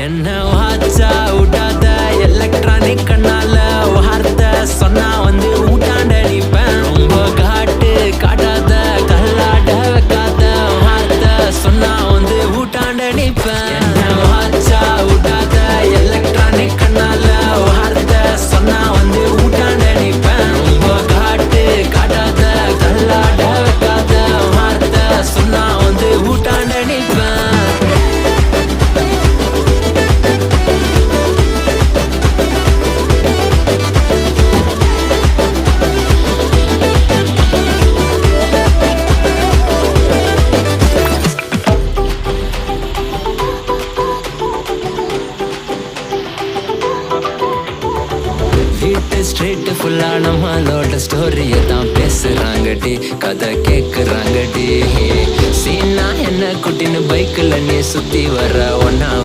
என்ன வாச்சா விடாத எலக்ட்ரானிக் கண்ணால வார்த்தை சொன்னா வந்து ஊட்டாண்ட அடிப்பேன். ரொம்ப காட்டாத கல்லாட வைக்காத வார்த்தை சொன்னா வந்து ஊட்டாண்ட அடிப்பேன். என்ன வாச்சா விடாத எலக்ட்ரானிக் கண்ணால வார்த்தை சொன்னா வந்து ஊட்டாண்ட அடிப்பேன். ரொம்ப காட்டாத கல்லாட வைக்காத வார்த்தை சொன்னா வந்து ஊட்டாண்ட அடிப்பேன். வீட்டு ஸ்ட்ரீட் ஃபுல்லா நம்மளோட ஸ்டோரிய தான் பேசுறாங்கடி, கதை கேக்குறாங்கடி. சீனா என்ன குட்டின்னு பைக்கில் நீ சுத்தி வர ஒன்னா